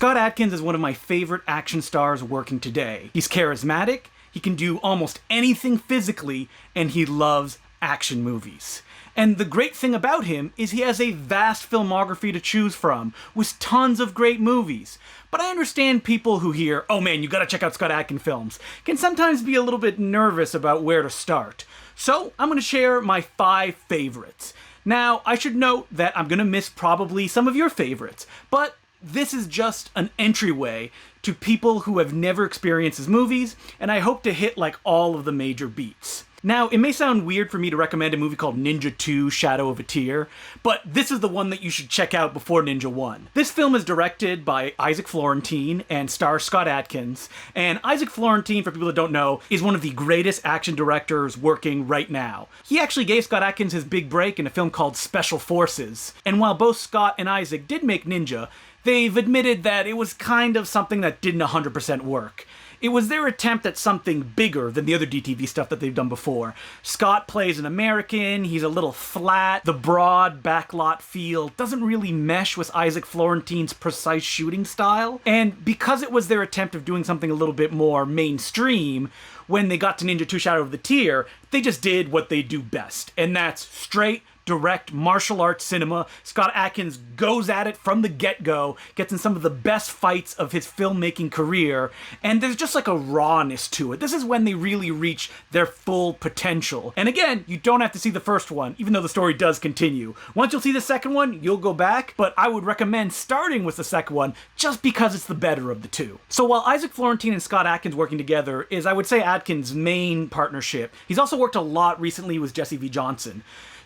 Scott Adkins is one of my favorite action stars working today. He's charismatic, he can do almost anything physically, and he loves action movies. And the great thing about him is he has a vast filmography to choose from, with tons of great movies. But I understand people who hear, oh man, you gotta check out Scott Adkins films, can sometimes be a little bit nervous about where to start. So I'm gonna share my 5 favorites. Now, I should note that I'm gonna miss probably some of your favorites, but this is just an entryway to people who have never experienced his movies, and I hope to hit like all of the major beats. Now, it may sound weird for me to recommend a movie called Ninja 2: Shadow of a Tear, but this is the one that you should check out before Ninja 1. This film is directed by Isaac Florentine and stars Scott Adkins, and Isaac Florentine, for people that don't know, is one of the greatest action directors working right now. He actually gave Scott Adkins his big break in a film called Special Forces, and while both Scott and Isaac did make Ninja, they've admitted that it was kind of something that didn't 100% work. It was their attempt at something bigger than the other DTV stuff that they've done before. Scott plays an American, he's a little flat, the broad backlot feel doesn't really mesh with Isaac Florentine's precise shooting style, and because it was their attempt of doing something a little bit more mainstream, when they got to Ninja 2: Shadow of the Tear, they just did what they do best, and that's straight, direct martial arts cinema. Scott Adkins goes at it from the get-go, gets in some of the best fights of his filmmaking career, and there's just like a rawness to it. This is when they really reach their full potential. And again, you don't have to see the first one, even though the story does continue. Once you'll see the second one, you'll go back, but I would recommend starting with the second one just because it's the better of the two. So while Isaac Florentine and Scott Adkins working together is, I would say, Adkins' main partnership, he's also worked a lot recently with Jesse V. Johnson.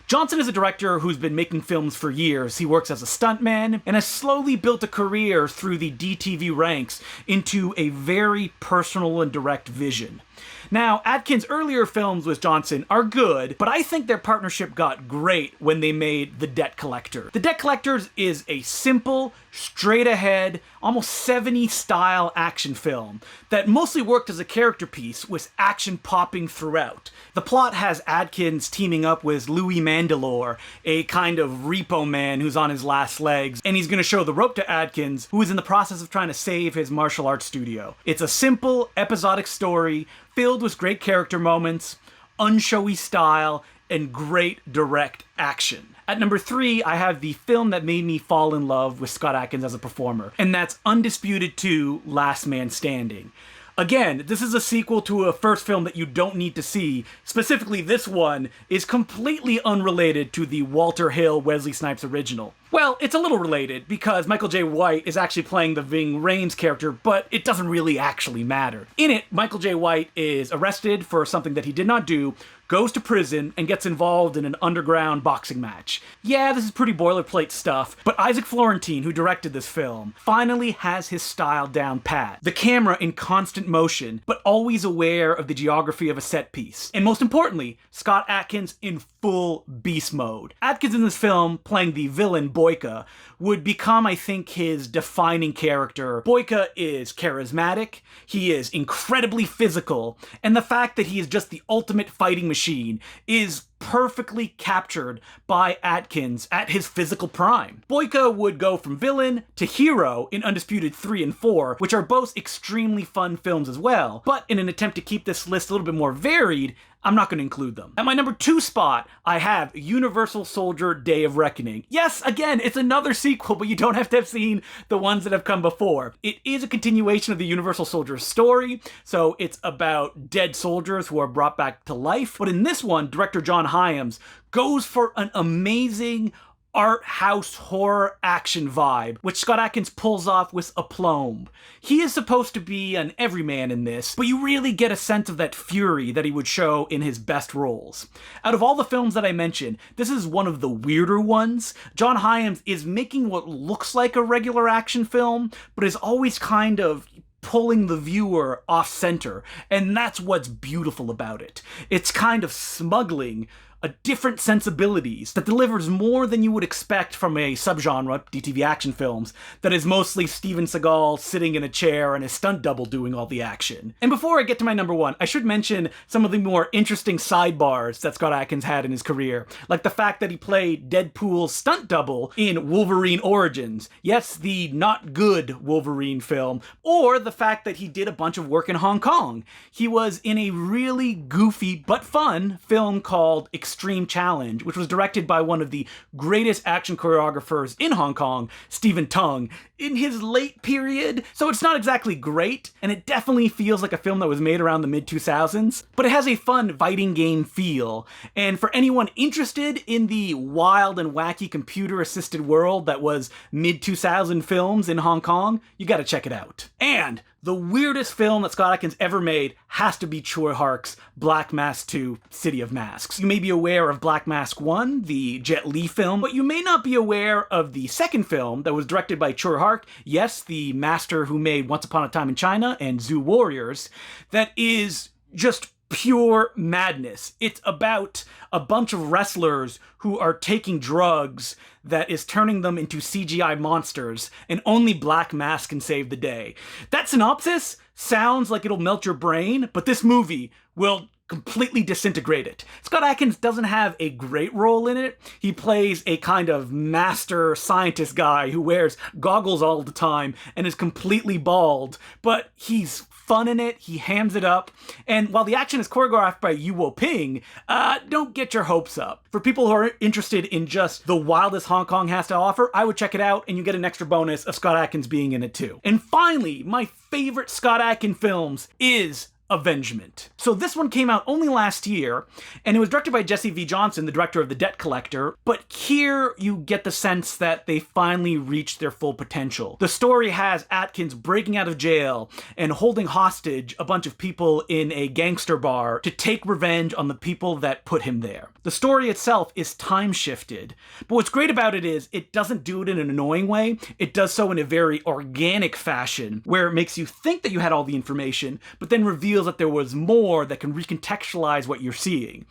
Johnson is a director who's been making films for years. He works as a stuntman and has slowly built a career through the DTV ranks into a very personal and direct vision. Now, Adkins' earlier films with Johnson are good, but I think their partnership got great when they made The Debt Collector. The Debt Collectors is a simple, straight-ahead, almost 70s style action film that mostly worked as a character piece with action popping throughout. The plot has Adkins teaming up with Louis Mandylor, a kind of repo man who's on his last legs, and he's going to show the rope to Adkins, who is in the process of trying to save his martial arts studio. It's a simple, episodic story filled with great character moments, unshowy style, and great direct action. At number 3, I have the film that made me fall in love with Scott Adkins as a performer, and that's Undisputed 2: Last Man Standing. Again, this is a sequel to a first film that you don't need to see. Specifically, this one is completely unrelated to the Walter Hill Wesley Snipes original. Well, it's a little related, because Michael J. White is actually playing the Ving Rhames character, but it doesn't really actually matter. In it, Michael J. White is arrested for something that he did not do, goes to prison, and gets involved in an underground boxing match. Yeah, this is pretty boilerplate stuff, but Isaac Florentine, who directed this film, finally has his style down pat. The camera in constant motion, but always aware of the geography of a set piece. And most importantly, Scott Adkins in full beast mode. Adkins in this film, playing the villain Boyka, would become, I think, his defining character. Boyka is charismatic, he is incredibly physical, and the fact that he is just the ultimate fighting machine is perfectly captured by Adkins at his physical prime. Boyka would go from villain to hero in Undisputed 3 and 4, which are both extremely fun films as well, but in an attempt to keep this list a little bit more varied, I'm not going to include them. At my number 2 spot, I have Universal Soldier: Day of Reckoning. Yes, again, it's another sequel, but you don't have to have seen the ones that have come before. It is a continuation of the Universal Soldier story, so it's about dead soldiers who are brought back to life. But in this one, director John Hyams goes for an amazing art house horror action vibe, which Scott Adkins pulls off with aplomb. He is supposed to be an everyman in this, but you really get a sense of that fury that he would show in his best roles. Out of all the films that I mentioned, this is one of the weirder ones. John Hyams is making what looks like a regular action film, but is always kind of pulling the viewer off center, and that's what's beautiful about it. It's kind of smuggling a different sensibilities that delivers more than you would expect from a subgenre, DTV action films, that is mostly Steven Seagal sitting in a chair and his stunt double doing all the action. And before I get to my number one, I should mention some of the more interesting sidebars that Scott Adkins had in his career, like the fact that he played Deadpool's stunt double in Wolverine Origins, yes, the not good Wolverine film, or the fact that he did a bunch of work in Hong Kong. He was in a really goofy but fun film called Extreme Challenge, which was directed by one of the greatest action choreographers in Hong Kong, Stephen Tung, in his late period. So it's not exactly great, and it definitely feels like a film that was made around the mid-2000s, but it has a fun fighting game feel. And for anyone interested in the wild and wacky computer-assisted world that was mid-2000 films in Hong Kong, you gotta check it out. And the weirdest film that Scott Adkins ever made has to be Choi Hark's Black Mask 2, City of Masks. You may be aware of Black Mask 1, the Jet Li film, but you may not be aware of the second film that was directed by Choi Hark, yes, the master who made Once Upon a Time in China and Zoo Warriors, that is just pure madness. It's about a bunch of wrestlers who are taking drugs that is turning them into CGI monsters, and only Black Mask can save the day. That synopsis sounds like it'll melt your brain, but this movie will completely disintegrate it. Scott Adkins doesn't have a great role in it. He plays a kind of master scientist guy who wears goggles all the time and is completely bald, but he's fun in it, he hams it up, and while the action is choreographed by Yu Ping, don't get your hopes up. For people who are interested in just the wildest Hong Kong has to offer, I would check it out, and you get an extra bonus of Scott Adkins being in it too. And finally, my favorite Scott Adkins films is Avengement. So this one came out only last year, and it was directed by Jesse V. Johnson, the director of The Debt Collector, but here you get the sense that they finally reached their full potential. The story has Atkins breaking out of jail and holding hostage a bunch of people in a gangster bar to take revenge on the people that put him there. The story itself is time-shifted, but what's great about it is it doesn't do it in an annoying way. It does so in a very organic fashion, where it makes you think that you had all the information, but then reveals that there was more that can recontextualize what you're seeing.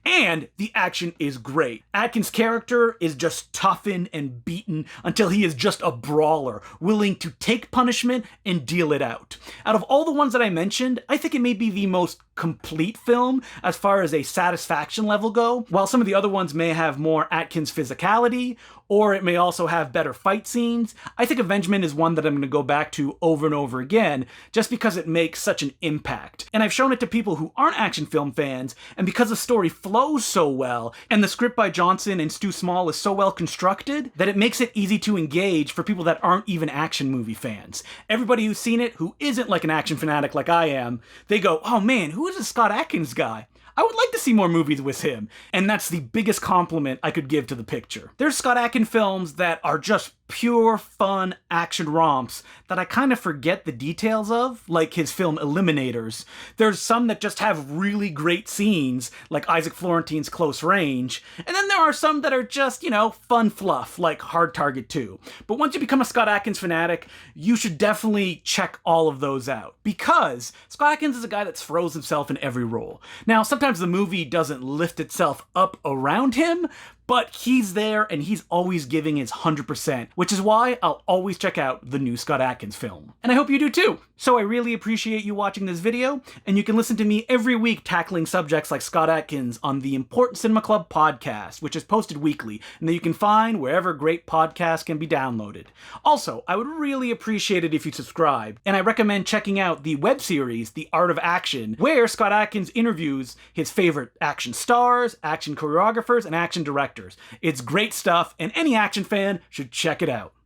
And the action is great. Atkins' character is just toughened and beaten until he is just a brawler, willing to take punishment and deal it out. Out of all the ones that I mentioned, I think it may be the most complete film as far as a satisfaction level go. While some of the other ones may have more Atkins physicality, or it may also have better fight scenes, I think Avengement is one that I'm going to go back to over and over again, just because it makes such an impact. And I've shown it to people who aren't action film fans, and because the story flows so well, and the script by Johnson and Stu Small is so well constructed, that it makes it easy to engage for people that aren't even action movie fans. Everybody who's seen it, who isn't like an action fanatic like I am, they go, oh man, who is this Scott Adkins guy? I would like to see more movies with him. And that's the biggest compliment I could give to the picture. There's Scott Adkins films that are just pure fun action romps that I kind of forget the details of, like his film Eliminators. There's some that just have really great scenes, like Isaac Florentine's Close Range, and then there are some that are just, fun fluff, like Hard Target 2. But once you become a Scott Adkins fanatic, you should definitely check all of those out, because Scott Adkins is a guy that throws himself in every role. Now, sometimes the movie doesn't lift itself up around him, but he's there and he's always giving his 100%, which is why I'll always check out the new Scott Adkins film. And I hope you do too. So I really appreciate you watching this video, and you can listen to me every week tackling subjects like Scott Adkins on the Important Cinema Club podcast, which is posted weekly, and that you can find wherever great podcasts can be downloaded. Also, I would really appreciate it if you subscribe, and I recommend checking out the web series, The Art of Action, where Scott Adkins interviews his favorite action stars, action choreographers, and action directors. It's great stuff, and any action fan should check it out.